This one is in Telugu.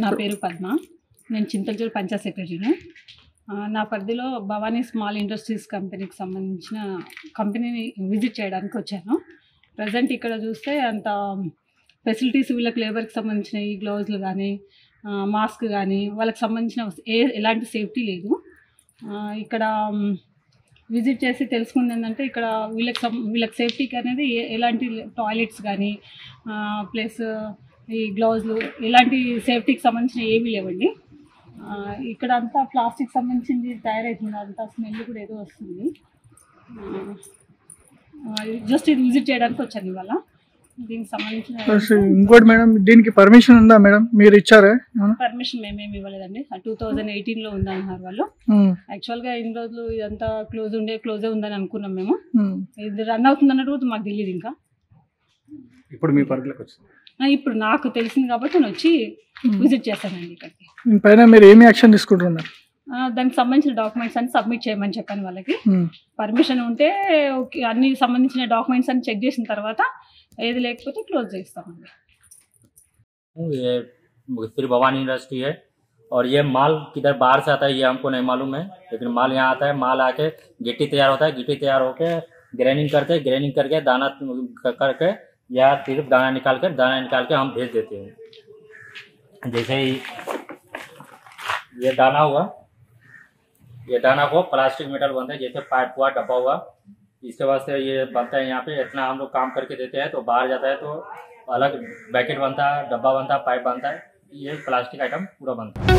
నా పేరు పద్మ. నేను చింతలచూరు పంచాయత్ సెక్రటరీని. నా పరిధిలో భవానీ స్మాల్ ఇండస్ట్రీస్ కంపెనీకి సంబంధించిన కంపెనీని విజిట్ చేయడానికి వచ్చాను. ప్రజెంట్ ఇక్కడ చూస్తే అంత ఫెసిలిటీస్ వీళ్ళకి లేబర్కి సంబంధించిన ఈ గ్లౌజులు కానీ మాస్క్ కానీ వాళ్ళకి సంబంధించిన ఎలాంటి సేఫ్టీ లేదు. ఇక్కడ విజిట్ చేసి తెలుసుకుంది ఏంటంటే ఇక్కడ వీళ్ళకి సేఫ్టీకి అనేది ఎలాంటి టాయిలెట్స్ కానీ ప్లస్ ఈ గ్లౌజులు ఇలాంటి సేఫ్టీకి సంబంధించిన ఏమీ లేవండి. ఇక్కడ అంతా ప్లాస్టిక్ సంబంధించింది తయారవుతుంది, అంతా స్మెల్ కూడా ఏదో వస్తుంది. జస్ట్ ఇది విజిట్ చేయడానికి వచ్చాను ఇవాళ. దీనికి సంబంధించిన ఇంకోటి మేడం, దీనికి పర్మిషన్ ఉందా మేడం? మీరు ఇచ్చారా? పర్మిషన్ మేమేమి ఇవ్వలేదండి. 2018లో ఉందన్నారు వాళ్ళు. యాక్చువల్గా ఇన్ని రోజులు ఇదంతా క్లోజే ఉందని అనుకున్నాం మేము. ఇది రన్ అవుతుంది అన్నట్టు మాకు తెలియదు. ఇంకా ఇప్పుడు మీ పరిధిలోకి వచ్చింది. ఇప్పుడు నాకు తెలిసింది కాబట్టి నేను వచ్చి విజిట్ చేశానండి ఇక్కడికి. పైన మీరు ఏమి యాక్షన్ తీసుకుంటున్నారు? దానికి సంబంధించిన డాక్యుమెంట్స్ అన్ని సబ్మిట్ చేయమని చెప్పాను వాళ్ళకి. పర్మిషన్ ఉంటే ఓకే, అన్ని సంబంధించిన డాక్యుమెంట్స్ అన్ని చెక్ చేసిన తర్వాత ఏది లేకపోతే క్లోజ్ చేస్తామండి. श्री भवानी इंडस्ट्री है और ये माल किधर बाहर से आता है ये हमको नहीं मालूम है, लेकिन माल यहाँ आता है। माल आके गिट्टी तैयार होता है, गिट्टी तैयार होके ग्रेनिंग करते, ग्रेनिंग करके दाना करके या सिर्फ दाना निकाल के हम भेज देते हैं। जैसे ही ये दाना हुआ, ये दाना को प्लास्टिक मेटल बनता है, जैसे पाइप हुआ, डब्बा हुआ, इसके वास्ते ये बनता है। यहाँ पे इतना हम लोग काम करके देते हैं तो बाहर जाता है तो अलग पैकेट बनता है, डब्बा बनता है, पाइप बनता है, ये प्लास्टिक आइटम पूरा बनता है।